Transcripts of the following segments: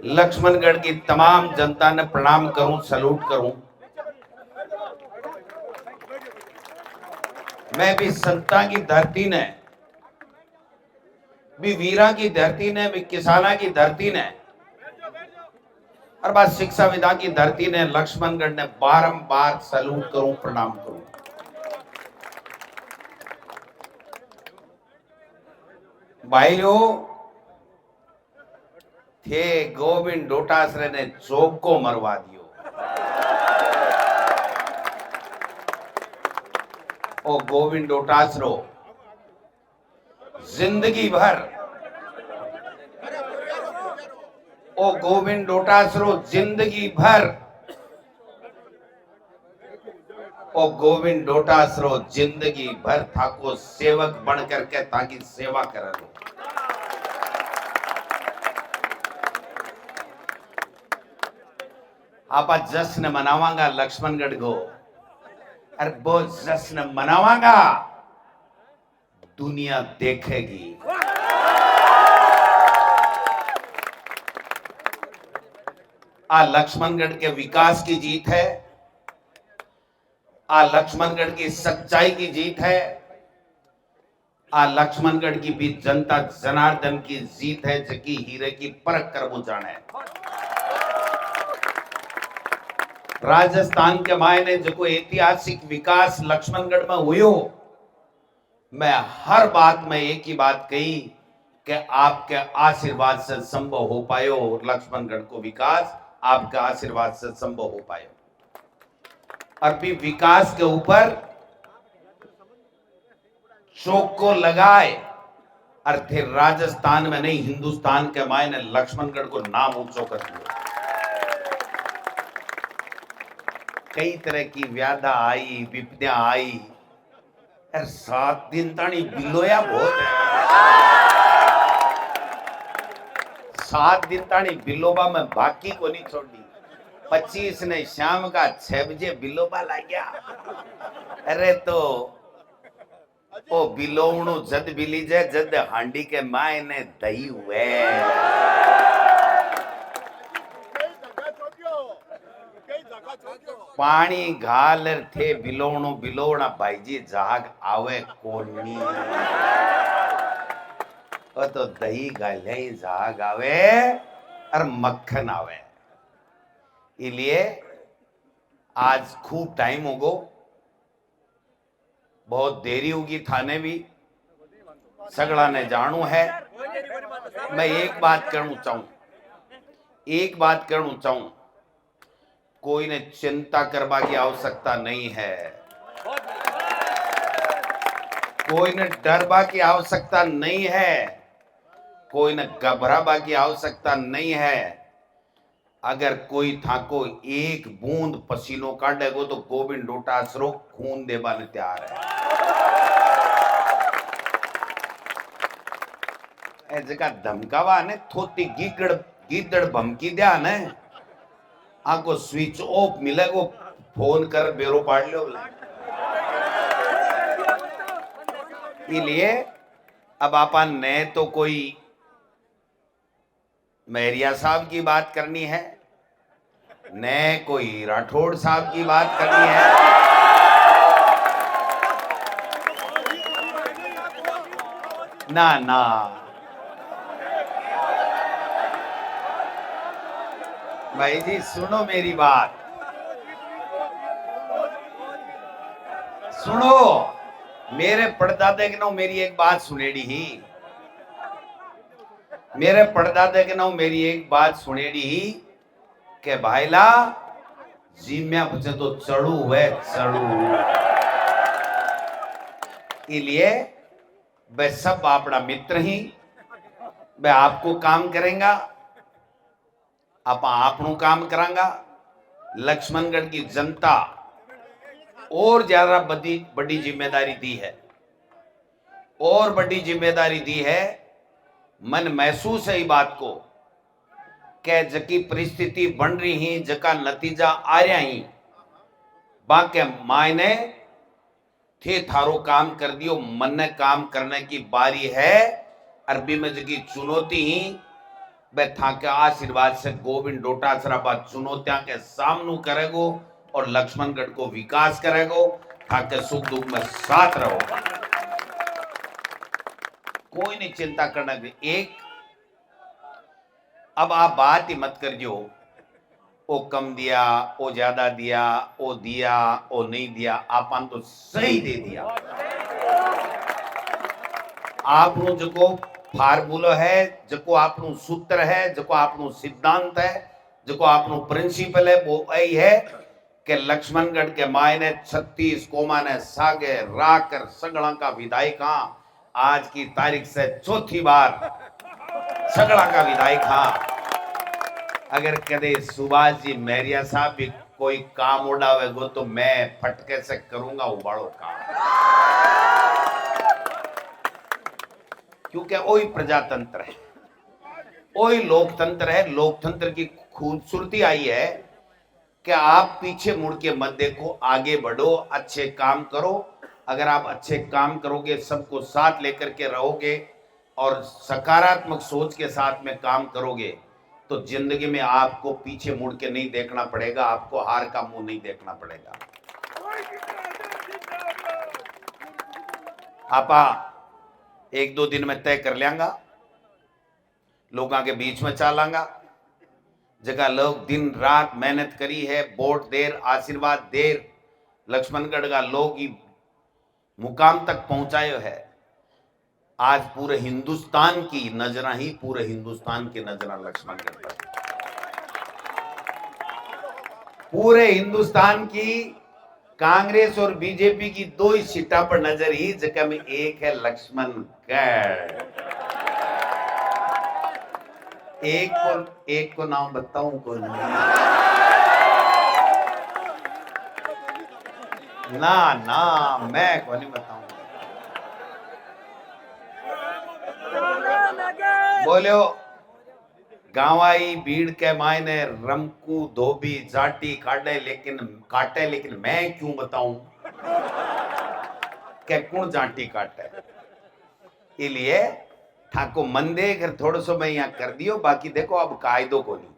लक्ष्मणगढ़ की तमाम जनता ने प्रणाम करूं, सलूट करूं। मैं भी संता की धरती ने, भी वीरा की धरती ने, भी किसाना की धरती ने और बात शिक्षा विदा की धरती ने, लक्ष्मणगढ़ ने बारंबार सलूट करूं, प्रणाम करूं। भाइयों, थे गोविंद डोटासरे ने जोग को मरवा दियो। ओ गोविंद डोटासरो जिंदगी भर, ओ गोविंद डोटासरो जिंदगी भर, ओ गोविंद डोटासरो जिंदगी भर थाको सेवक बन करके ताकि सेवा कर लो। आप जश्न मनावांगा लक्ष्मणगढ़ को, अरे वो जश्न मनावांगा दुनिया देखेगी। आ लक्ष्मणगढ़ के विकास की जीत है, आ लक्ष्मणगढ़ की सच्चाई की जीत है, आ लक्ष्मणगढ़ की भी जनता जनार्दन की जीत है, जकी हीरे की परख कर वो जाने। राजस्थान के मायने जो ऐतिहासिक विकास लक्ष्मणगढ़ में हुयो, मैं हर बात में एक ही बात कही कि आपके आशीर्वाद से संभव हो पायो। लक्ष्मणगढ़ को विकास आपके आशीर्वाद से संभव हो पायो। और भी विकास के ऊपर चौक को लगाए और फिर राजस्थान में नहीं हिंदुस्तान के मायने लक्ष्मणगढ़ को नाम ऊंचो कर दिया। कई तरह की व्याधा आई, विपदा आई, 7 दिन तानी बिलोया बहुत है। 7 दिन तानी बिलोबा में बाकी को नहीं छोड़ी। 25 ने शाम का 6 बजे बिलोबा ला गया। अरे तो ओ बिलोवणु जद बिली जे जद हांडी के माए ने दही हुए। पानी घाल थे बिलोवणु बिलोवणा भाईजी जाग आवे कोनी। ओ तो दही गाले जाग आवे और मक्खन आवे। इसलिए आज खूब टाइम होगो, बहुत देरी होगी, थाने भी सगड़ा ने जानू है। मैं एक बात कहना चाहूं, कोई ने चिंता करवा की आवश्यकता नहीं है, कोई ने डरवा की आवश्यकता नहीं है, कोई ने घबरावा की आवश्यकता नहीं है। अगर कोई थाको एक बूंद पसीनो काटेगो तो गोविंद डोटासरो खून देवा ने तैयार है। ए जगह धमकावा ने थोती गीदड़ भमकी दिया ने, आको स्विच ऑफ मिलेगो, फोन कर बेरो पाड़ लो। इसलिए अब अपन ने तो कोई मेरिया साहब की बात करनी है, ने कोई राठौड़ साहब की बात करनी है। ना ना, भाई जी सुनो मेरी बात, सुनो। मेरे पड़दादे के नाम मेरी एक बात सुनेड़ी ही, मेरे पड़दादे के नाम मेरी एक बात सुनेड़ी ही के भाईला जीम्या बचे तो चढ़ू है चढ़ू। इसलिए वे सब अपना मित्र ही, वे आपको काम करेंगा, आपनों काम करांगा। लक्ष्मणगढ़ की जनता और ज्यादा बड़ी जिम्मेदारी दी है, और बड़ी जिम्मेदारी दी है। मन महसूस है इस बात को कि जकी परिस्थिति बन रही ही, जका नतीजा आ रहा ही, बाके मायने थे थारो काम कर दियो, मन ने काम करने की बारी है। अरबी में जकी चुनौती ही बे था के आशीर्वाद से गोविंद डोटासरा बात चुनौतियां के सामने करेगो और लक्ष्मणगढ़ को विकास करेगो, ताकि सुख दुख में साथ रहोगा। कोई नहीं चिंता करना की। एक अब आप बात ही मत करियो ओ कम दिया, ओ ज्यादा दिया, ओ दिया, ओ नहीं दिया। आपन तो सही दे दिया। आपनो जो फार्मूलो है, जो आपनो सूत्र है, जो आपनो सिद्धांत है, जो आपनो प्रिंसिपल है, वो यही है कि लक्ष्मणगढ़ के मायने 36 कोमा ने सागे राकर सगड़ा का विधायक आज की तारीख से चौथी बार सगड़ा का विधायक। अगर कदे सुभाष जी मैरिया साहब भी कोई काम उड़ावेगो तो मैं फटके से करूंगा उबाड़ो काम, क्योंकि वही प्रजातंत्र है, वही लोकतंत्र है। लोकतंत्र की खूबसूरती आई है कि आप पीछे मुड़ के मत देखो, आगे बढ़ो, अच्छे काम करो। अगर आप अच्छे काम करोगे, सबको साथ लेकर के रहोगे और सकारात्मक सोच के साथ में काम करोगे, तो जिंदगी में आपको पीछे मुड़ के नहीं देखना पड़ेगा, आपको हार का मुंह नहीं देखना पड़ेगा। आपा एक दो दिन में तय कर लेंगा, लोगों के बीच में चलांगा। जगह लोग दिन रात मेहनत करी है, वोट देर, आशीर्वाद देर, लक्ष्मणगढ़ का लोग ही मुकाम तक पहुंचायो है। आज पूरे हिंदुस्तान की नजरा ही, पूरे हिंदुस्तान की नजरा लक्ष्मणगढ़ पर, पूरे हिंदुस्तान की कांग्रेस और बीजेपी की दो ही सीटा पर नजर ही, जगह में एक है लक्ष्मणगढ़। एक को नाम बताऊं को ना ना मैं को नहीं बताऊं। बोलो गांवाई भीड़ के मायने रमकू धोबी जाटी काटे लेकिन मैं क्यों बताऊं क्या कौन जाटी काटे। इसलिए ठाको मंदे घर थोड़ा सो मैं यहाँ कर दियो, बाकी देखो अब कायदो को नहीं,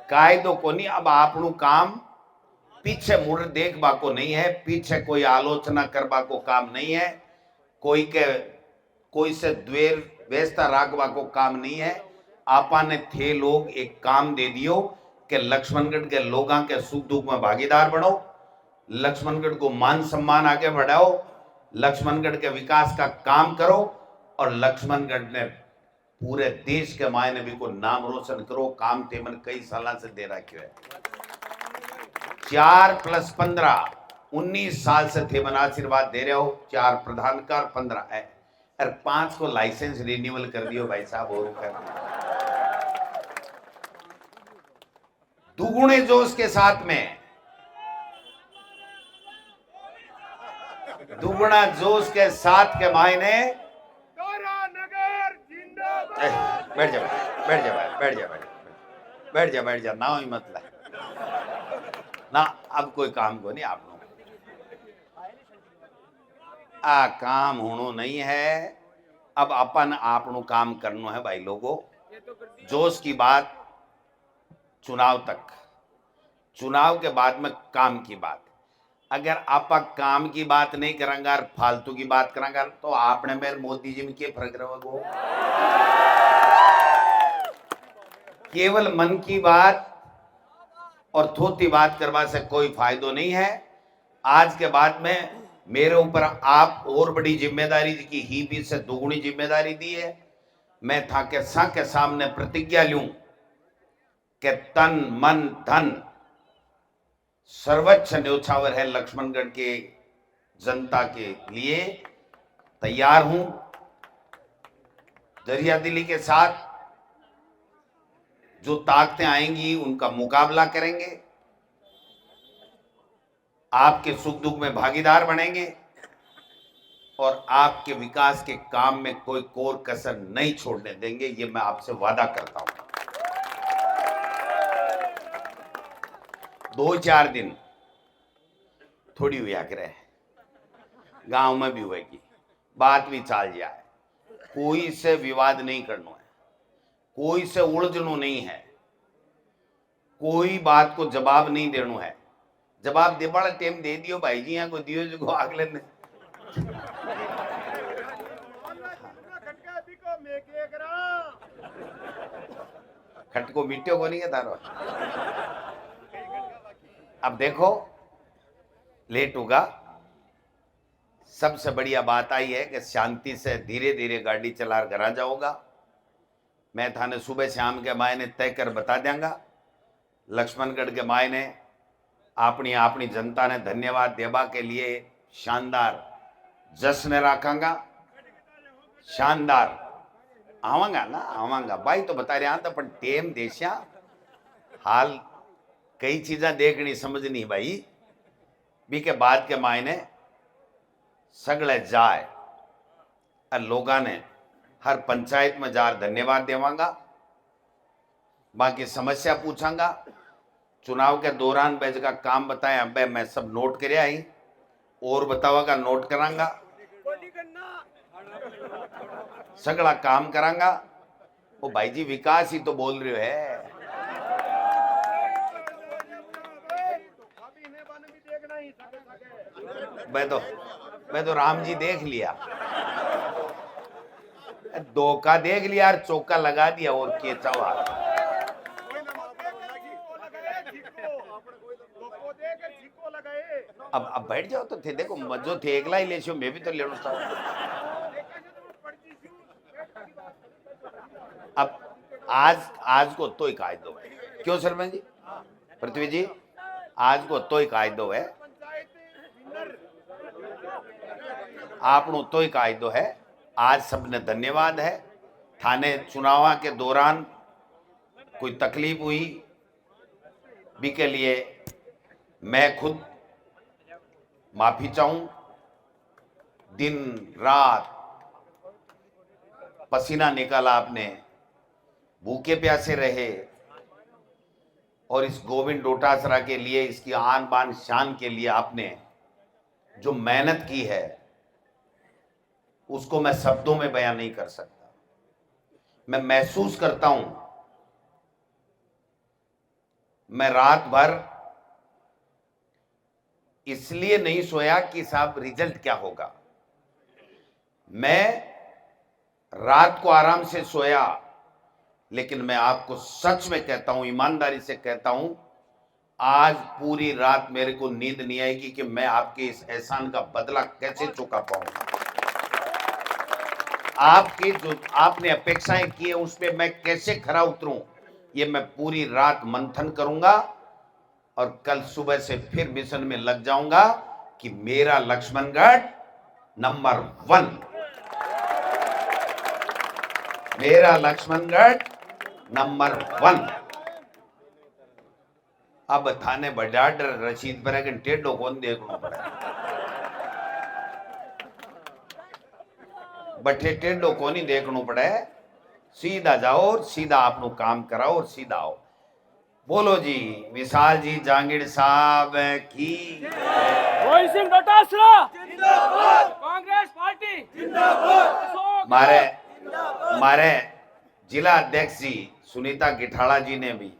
कायदो को नहीं। अब आपनु काम पीछे मुड़ देखबा को नहीं है, पीछे कोई आलोचना करबा को काम नहीं है, कोई से द्वेर व्यवस्था राखबा को काम नहीं है। आपा ने थे लोग एक काम दे दियो कि लक्ष्मणगढ़ के लोगों के सुख दुख में भागीदार बनो, लक्ष्मणगढ़ को मान सम्मान आगे बढ़ाओ, लक्ष्मणगढ़ के विकास का काम करो और लक्ष्मणगढ़ ने पूरे देश के मायने भी को नाम रोशन करो। काम तेमन कई साल से दे रखे है। 4 + 15 19 साल से थे मन आशीर्वाद दे रहे हो। 4 प्रधान का 15 है और 5 को लाइसेंस रिन्यूअल कर दियो भाई साहब। और दुगुने जोश के साथ में, दुगुना जोश के साथ के मायने बैठ जा बैठ जा बैठ जा बैठ जा बैठ जा ना ही मतलब ना। अब कोई काम को नहीं आप लोग आ काम होनो नहीं है। अब अपन आपनो काम करनो है भाई लोगों। जोश की बात चुनाव तक, चुनाव के बाद में काम की बात। अगर आप काम की बात नहीं करेंगे और फालतू की बात करेंगे तो आपने मेरे मोदी जी में क्या फर्क रहेगा। केवल मन की बात और थोती बात करवा से कोई फायदो नहीं है। आज के बाद में मेरे ऊपर आप और बड़ी जिम्मेदारी की ही भी से दोगुनी जिम्मेदारी दी है। मैं था के सामने प्रतिज्ञा लूं कि तन मन धन सर्वोच्च न्योछावर है लक्ष्मणगढ़ के जनता के लिए। तैयार हूं दरिया दिली के साथ, जो ताकतें आएंगी उनका मुकाबला करेंगे, आपके सुख दुख में भागीदार बनेंगे और आपके विकास के काम में कोई कोर कसर नहीं छोड़ने देंगे। ये मैं आपसे वादा करता हूं। 2-4 दिन थोड़ी हुई आग्रह है, गांव में भी होगी, बात भी चाल जाए, कोई से विवाद नहीं करना है। कोई से उलझनू नहीं है, कोई बात को जवाब नहीं देना है। जवाब दे बड़ा टाइम दे दियो भाई जी, यहाँ को दियो जो अगले ने खटको मिट्टियों को नहीं है तारो। अब देखो लेट होगा। सबसे बढ़िया बात आई है कि शांति से धीरे धीरे गाड़ी चला घर आ जाओगा। मैं थाने सुबह शाम के मायने तय कर बता देंगा। लक्ष्मणगढ़ के मायने अपनी अपनी जनता ने धन्यवाद देवा के लिए शानदार जश्न रखांगा। शानदार आवांगा ना, आवांगा भाई तो बता रहे तो टेम देशा हाल कई चीज़ें देखनी समझनी भाई बी के बाद के मायने सगले जाए और लोगों ने हर पंचायत में जार धन्यवाद देवांगा। बाकी समस्या पूछांगा। चुनाव के दौरान बैज का काम बताया अब मैं सब नोट कर आई और बतावागा नोट करांगा। सगला काम करांगा। वो भाई जी विकास ही तो बोल रहे है। मैं तो राम जी देख लिया, धोखा देख लिया यार, चौका लगा दिया और के सवाल। अब बैठ जाओ तो थे, देखो मजो थे एकला ही ले शो, मैं भी तो ले था। अब आज को तो ही कायदो है, क्यों सरपंच जी, पृथ्वी जी, आज को तो ही कायदो है, आपनो तो ही कायदो है। आज सबने धन्यवाद है। थाने चुनाव के दौरान कोई तकलीफ हुई भी के लिए मैं खुद माफी चाहूं। दिन रात पसीना निकाला आपने, भूखे प्यासे रहे और इस गोविंद डोटासरा के लिए, इसकी आन बान शान के लिए आपने जो मेहनत की है उसको मैं शब्दों में बयान नहीं कर सकता। मैं महसूस करता हूं, मैं रात भर इसलिए नहीं सोया कि साहब रिजल्ट क्या होगा। मैं रात को आराम से सोया, लेकिन मैं आपको सच में कहता हूं, ईमानदारी से कहता हूं, आज पूरी रात मेरे को नींद नहीं आएगी कि मैं आपके इस एहसान का बदला कैसे चुका पाऊंगा। आपकी जो आपने अपेक्षाएं की है उस पर मैं कैसे खरा उतरूं, ये मैं पूरी रात मंथन करूंगा और कल सुबह से फिर मिशन में लग जाऊंगा कि मेरा लक्ष्मणगढ़ नंबर 1, मेरा लक्ष्मणगढ़ नंबर 1। अब थाने बजाड रशीद पर है टेढ़ो कौन देखना पड़ा, बठे टेढ़ो को नहीं देखना पड़े, सीधा जाओ और सीधा आपनो काम कराओ और सीधा आओ। बोलो जी विशाल जी जांगीर साहब की, गोविंद सिंह डोटासरा जिंदाबाद, कांग्रेस पार्टी जिंदाबाद। मारे जिला अध्यक्ष जी सुनीता गिठाड़ा जी ने भी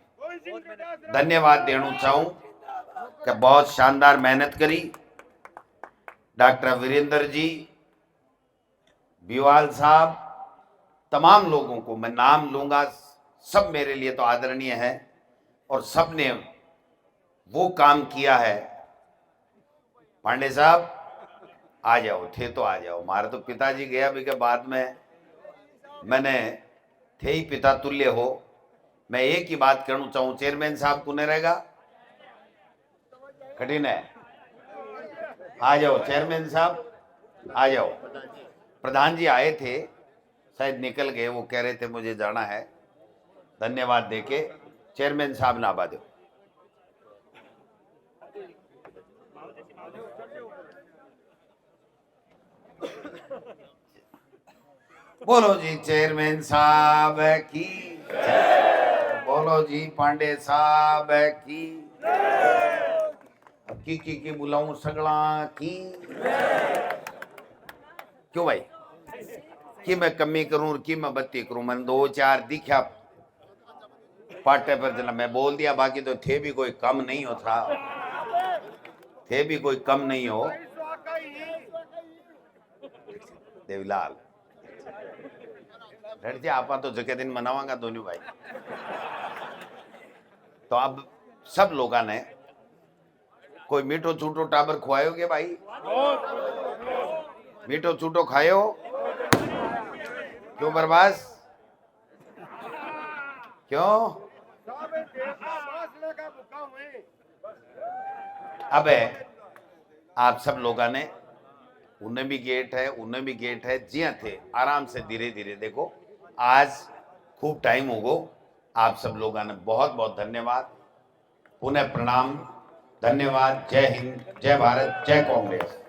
धन्यवाद देना चाहूं कि बहुत शानदार मेहनत करी। डॉक्टर वीरेंद्र जी, बिवाल साहब, तमाम लोगों को मैं नाम लूंगा, सब मेरे लिए तो आदरणीय है और सब ने वो काम किया है। पांडे साहब आ जाओ, थे तो आ जाओ। हमारे तो पिताजी गया भी के बाद में मैंने थे ही पिता तुल्य हो। मैं एक ही बात कहना चाहूँ, चेयरमैन साहब कौन रहेगा, कठिन है, आ जाओ चेयरमैन साहब आ जाओ। प्रधान जी आए थे, शायद निकल गए, वो कह रहे थे मुझे जाना है, धन्यवाद देके चेयरमैन साहब ना आबा दो। बोलो जी चेयरमैन साहब की, बोलो जी पांडे साहब की, अब की बुलाऊं सगला की, क्यों भाई कि मैं कमी करूं और कि मैं बत्ती करूं। मैंने 2-4 दिखा पाटे पर चला, मैं बोल दिया, बाकी तो थे भी कोई कम नहीं हो था, थे भी कोई कम नहीं हो। देवीलाल रेड जी आपा तो जगह दिन मनावांगा दोनों भाई। तो अब सब लोगों ने कोई मीठो छूटो टाबर खुआयोगे भाई? मीठो छूटो खायो? क्यों बर्बास? क्यों? अब आप सब लोगों ने, उन्हें भी गेट है, उन्हें भी गेट है, जिया थे आराम से धीरे धीरे देखो। आज खूब टाइम हो गो। आप सब लोगों ने बहुत बहुत धन्यवाद, पुनः प्रणाम, धन्यवाद। जय हिंद, जय भारत, जय कांग्रेस।